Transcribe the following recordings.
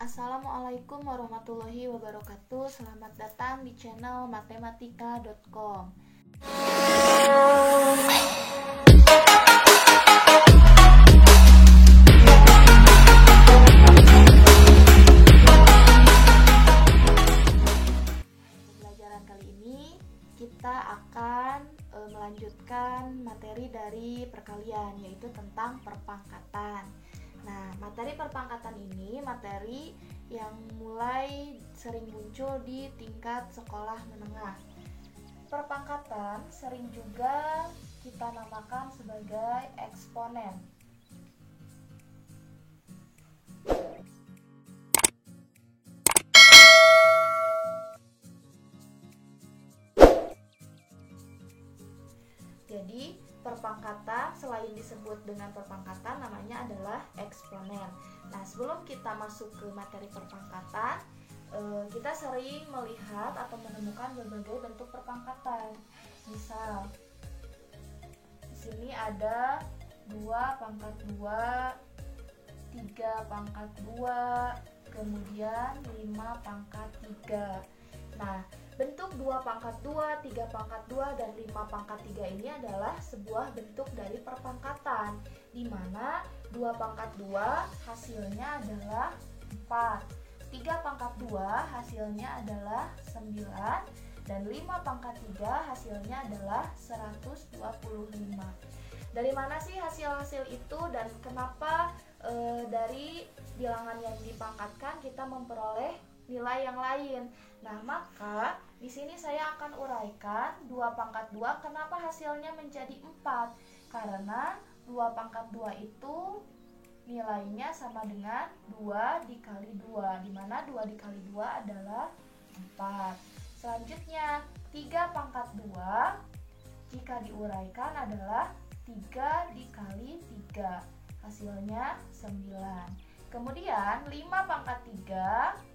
Assalamualaikum warahmatullahi wabarakatuh. Selamat datang di channel matematika.com. Pelajaran kali ini kita akan melanjutkan materi dari perkalian, yaitu tentang perpangkatan. Nah, materi perpangkatan ini materi yang mulai sering muncul di tingkat sekolah menengah. Perpangkatan sering juga kita namakan sebagai eksponen. Jadi, perpangkatan selain disebut dengan perpangkatan namanya adalah eksponen. Nah, sebelum kita masuk ke materi perpangkatan, kita sering melihat atau menemukan berbagai bentuk perpangkatan. Misal, di sini ada 2 pangkat 2, 3 pangkat 2, kemudian 5 pangkat 3. Nah, bentuk 2 pangkat 2, 3 pangkat 2, dan 5 pangkat 3 ini adalah sebuah bentuk dari perpangkatan, di mana 2 pangkat 2 hasilnya adalah 4, 3 pangkat 2 hasilnya adalah 9, dan 5 pangkat 3 hasilnya adalah 125. Dari mana sih hasil-hasil itu dan kenapa dari bilangan yang dipangkatkan kita memperoleh nilai yang lain? Nah, maka di sini saya akan uraikan 2 pangkat 2 kenapa hasilnya menjadi 4. Karena 2 pangkat 2 itu nilainya sama dengan 2 dikali 2, di mana 2 dikali 2 adalah 4. Selanjutnya, 3 pangkat 2 jika diuraikan adalah 3 dikali 3, hasilnya 9. Kemudian 5 pangkat 3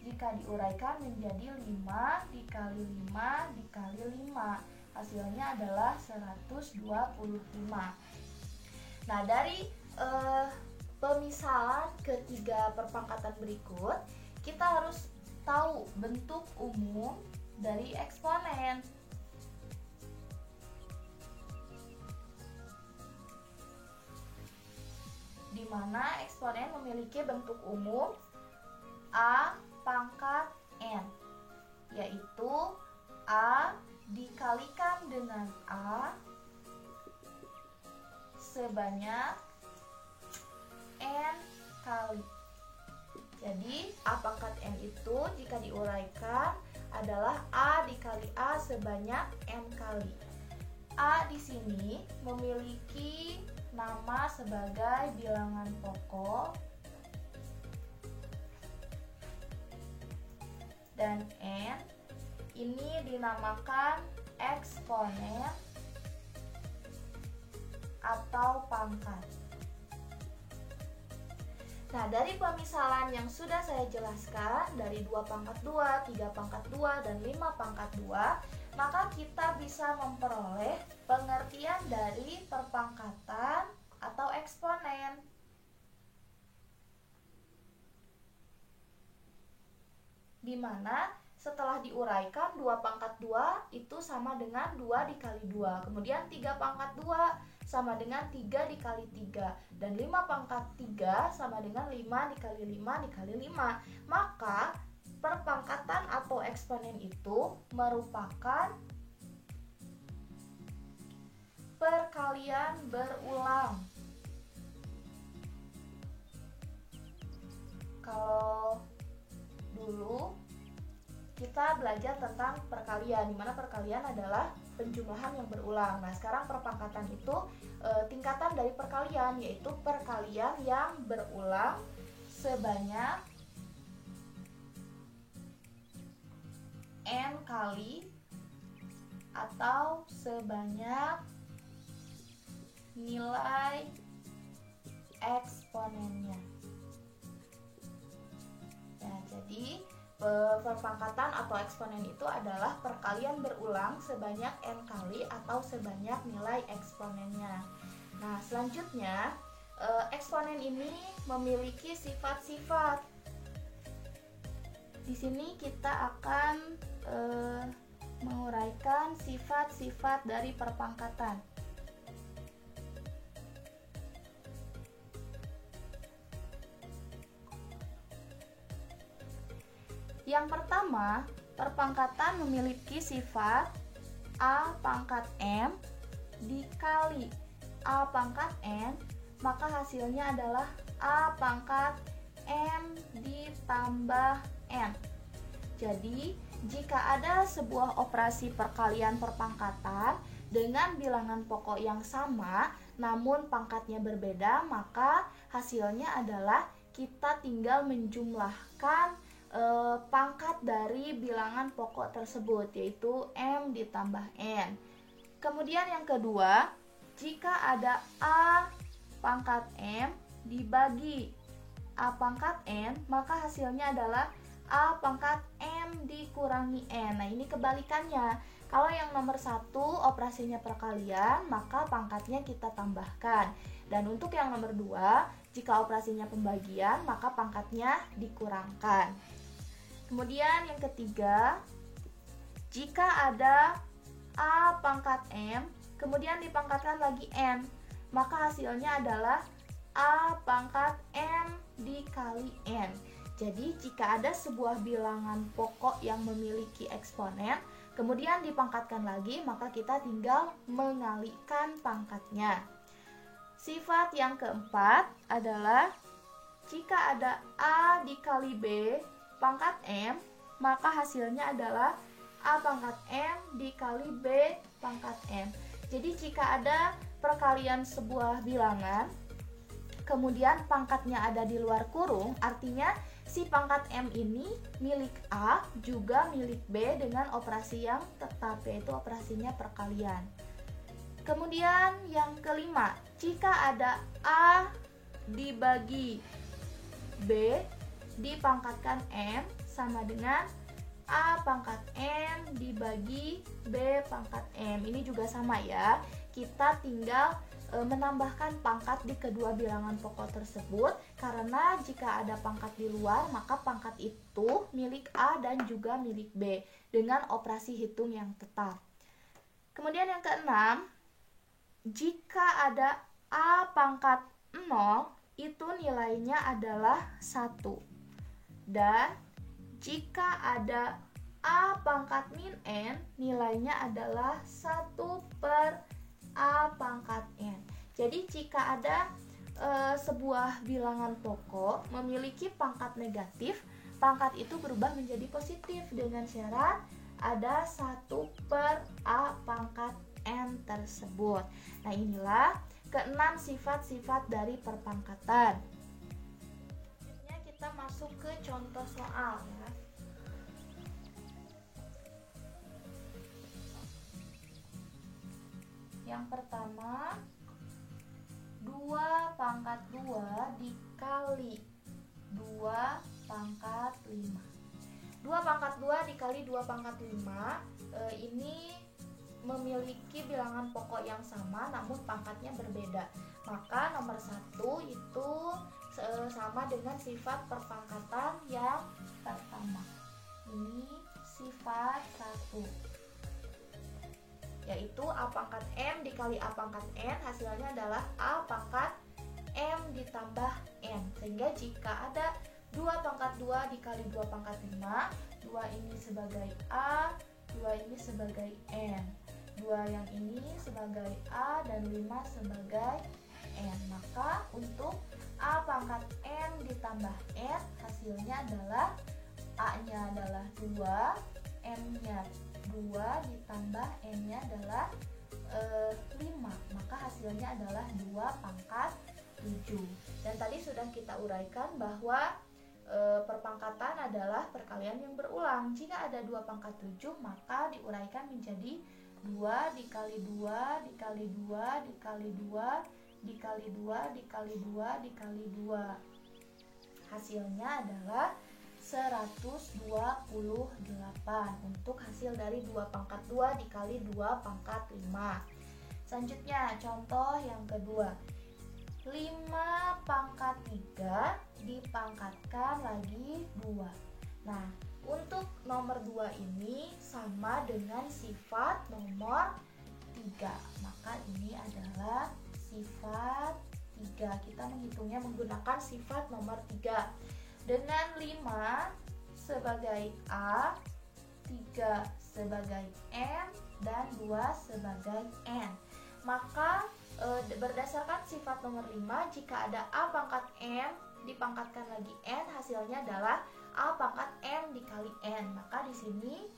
jika diuraikan menjadi 5 dikali 5 dikali 5, hasilnya adalah 125. Nah, dari pemisalan ketiga perpangkatan berikut, kita harus tahu bentuk umum dari eksponen. Di mana eksponen memiliki bentuk umum A pangkat N, yaitu A dikalikan dengan A sebanyak N kali. Jadi A pangkat N itu jika diuraikan adalah A dikali A sebanyak N kali. A di sini memiliki nama sebagai bilangan pokok, dan N ini dinamakan eksponen atau pangkat. Nah, dari pemisalan yang sudah saya jelaskan dari 2 pangkat 2, 3 pangkat 2, dan 5 pangkat 2, maka kita bisa memperoleh pengertian dari perpangkatan atau eksponen. Di mana setelah diuraikan 2 pangkat 2 itu sama dengan 2 dikali 2, kemudian 3 pangkat 2 sama dengan 3 dikali 3, dan 5 pangkat 3 sama dengan 5 dikali 5 dikali 5. Maka perpangkatan atau eksponen itu merupakan perkalian berulang. Kalau dulu kita belajar tentang perkalian, di mana perkalian adalah penjumlahan yang berulang. Nah, sekarang perpangkatan itu tingkatan dari perkalian, yaitu perkalian yang berulang sebanyak N kali atau sebanyak nilai eksponennya. Nah, jadi perpangkatan atau eksponen itu adalah perkalian berulang sebanyak N kali atau sebanyak nilai eksponennya. Nah, selanjutnya eksponen ini memiliki sifat-sifat. Di sini kita akan menguraikan sifat-sifat dari perpangkatan. Yang pertama, perpangkatan memiliki sifat A pangkat M dikali A pangkat N, maka hasilnya adalah A pangkat M ditambah N. Jadi, jika ada sebuah operasi perkalian perpangkatan dengan bilangan pokok yang sama namun pangkatnya berbeda, maka hasilnya adalah kita tinggal menjumlahkan pangkat dari bilangan pokok tersebut, yaitu M ditambah N. Kemudian yang kedua, jika ada A pangkat M dibagi A pangkat N, maka hasilnya adalah A pangkat M dikurangi N. Nah, ini kebalikannya. Kalau yang nomor 1 operasinya perkalian, maka pangkatnya kita tambahkan. Dan untuk yang nomor 2, jika operasinya pembagian, maka pangkatnya dikurangkan. Kemudian yang ketiga, jika ada A pangkat M, kemudian dipangkatkan lagi N, maka hasilnya adalah A pangkat M dikali N. Jadi jika ada sebuah bilangan pokok yang memiliki eksponen, kemudian dipangkatkan lagi, maka kita tinggal mengalikan pangkatnya. Sifat yang keempat adalah jika ada A dikali B pangkat M, maka hasilnya adalah A pangkat M dikali B pangkat M. Jadi jika ada perkalian sebuah bilangan, kemudian pangkatnya ada di luar kurung, artinya si pangkat M ini milik A juga milik B dengan operasi yang tetap, yaitu operasinya perkalian. Kemudian yang kelima, jika ada A dibagi B dipangkatkan M sama dengan A pangkat M dibagi B pangkat M. Ini juga sama ya, kita tinggal menambahkan pangkat di kedua bilangan pokok tersebut, karena jika ada pangkat di luar, maka pangkat itu milik A dan juga milik B dengan operasi hitung yang tetap. Kemudian yang keenam, jika ada A pangkat 0, itu nilainya adalah 1. Dan jika ada A pangkat min N, nilainya adalah 1 per A pangkat N. Jadi jika ada sebuah bilangan pokok memiliki pangkat negatif, pangkat itu berubah menjadi positif dengan syarat ada 1 per A pangkat N tersebut. Nah, inilah keenam sifat-sifat dari perpangkatan. Selanjutnya kita masuk ke contoh soal ya. Yang pertama, 2 pangkat 2 dikali 2 pangkat 5. 2 pangkat 2 dikali 2 pangkat 5 ini memiliki bilangan pokok yang sama namun pangkatnya berbeda. Maka nomor 1 itu sama dengan sifat perpangkatan yang pertama. Ini sifat 1, yaitu A pangkat M dikali A pangkat N, hasilnya adalah A pangkat M ditambah N. Sehingga jika ada 2 pangkat 2 dikali 2 pangkat 5, 2 ini sebagai A, 2 ini sebagai N, 2 yang ini sebagai A dan 5 sebagai N. Maka untuk A pangkat M ditambah N, hasilnya adalah A-nya adalah 2, M-nya 2 ditambah N-nya adalah 5, maka hasilnya adalah 2 pangkat 7. Dan tadi sudah kita uraikan bahwa perpangkatan adalah perkalian yang berulang. Jika ada 2 pangkat 7, maka diuraikan menjadi 2 dikali 2 dikali 2 dikali 2 dikali 2 dikali 2 dikali 2. Hasilnya adalah 128 untuk hasil dari 2 pangkat 2 dikali 2 pangkat 5. Selanjutnya contoh yang kedua, 5 pangkat 3 dipangkatkan lagi 2. Nah, untuk nomor 2 ini sama dengan sifat nomor 3. Maka ini adalah sifat 3. Kita menghitungnya menggunakan sifat nomor 3. Dengan 5 sebagai A, 3 sebagai M, dan 2 sebagai N. Maka berdasarkan sifat nomor 5, jika ada A pangkat M dipangkatkan lagi N, hasilnya adalah A pangkat M dikali N. Maka di sini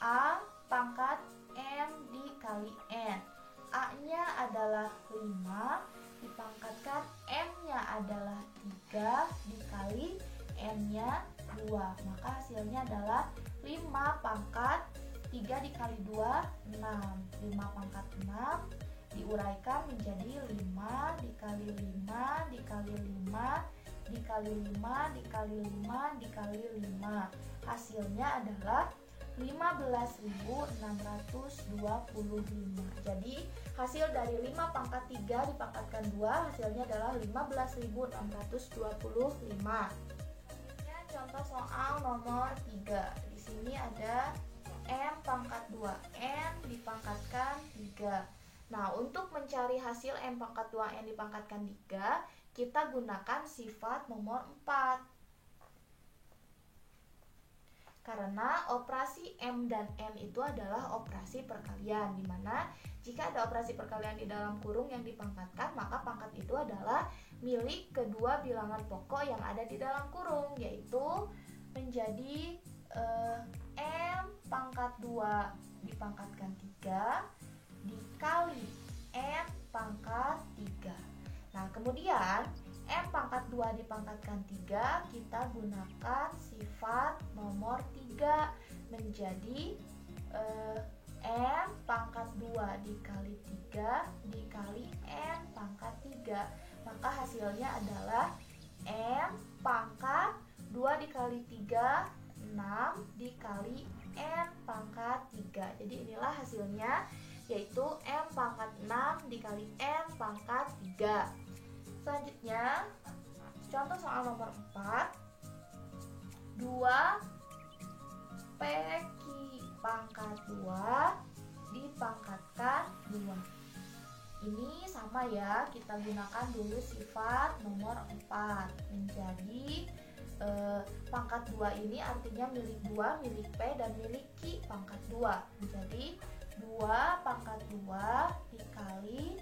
A pangkat M dikali N. A-nya adalah 5, dipangkatkan M-nya adalah 3 dikali N-nya 2. Maka hasilnya adalah 5 pangkat 3 dikali 2, 6. 5 pangkat 6 diuraikan menjadi 5 dikali 5 dikali 5 dikali 5 dikali 5 dikali 5. Hasilnya adalah 15.625. Jadi hasil dari 5 pangkat 3 dipangkatkan 2, hasilnya adalah 15.625. Contoh soal nomor 3. Di sini ada M pangkat 2N dipangkatkan 3. Nah, untuk mencari hasil M pangkat 2N dipangkatkan 3, kita gunakan sifat nomor 4. Karena operasi M dan N itu adalah operasi perkalian, di mana jika ada operasi perkalian di dalam kurung yang dipangkatkan, maka pangkat itu adalah milik kedua bilangan pokok yang ada di dalam kurung, yaitu menjadi M pangkat 2 dipangkatkan 3 dikali M pangkat 3. Nah, kemudian M pangkat 2 dipangkatkan 3, kita gunakan sifat nomor 3 menjadi M pangkat 2 dikali 3 dikali N pangkat 3. Maka hasilnya adalah M pangkat 2 dikali 3, 6 dikali N pangkat 3. Jadi inilah hasilnya, yaitu M pangkat 6 dikali N pangkat 3. Selanjutnya, contoh soal nomor 4. 2 PQ pangkat 2 dipangkatkan 2. Ini sama ya, kita gunakan dulu sifat nomor 4 menjadi pangkat 2 ini artinya milik 2, milik P, dan milik Q pangkat 2. Menjadi 2 pangkat 2 dikali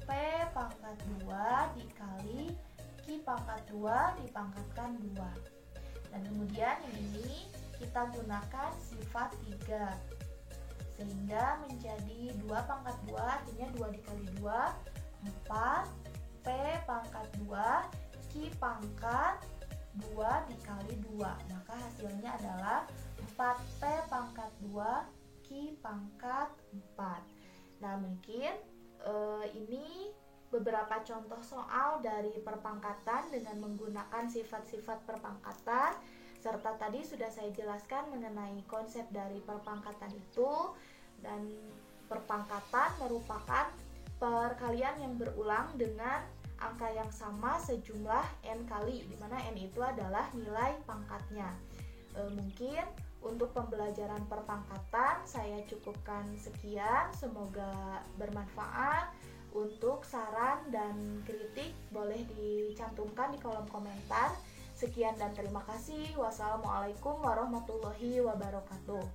P pangkat 2 dikali Q pangkat 2 dipangkatkan 2. Dan kemudian yang ini kita gunakan sifat 3, sehingga menjadi 2 pangkat 2 artinya 2 dikali 2, 4 P pangkat 2 Q pangkat 2 dikali 2. Maka hasilnya adalah 4P pangkat 2 Q pangkat 4. Nah, mungkin ini beberapa contoh soal dari perpangkatan dengan menggunakan sifat-sifat perpangkatan, serta tadi sudah saya jelaskan mengenai konsep dari perpangkatan itu. Dan perpangkatan merupakan perkalian yang berulang dengan angka yang sama sejumlah N kali, di mana N itu adalah nilai pangkatnya. Mungkin untuk pembelajaran perpangkatan saya cukupkan sekian, semoga bermanfaat. Untuk saran dan kritik boleh dicantumkan di kolom komentar. Sekian dan terima kasih. Wassalamualaikum warahmatullahi wabarakatuh.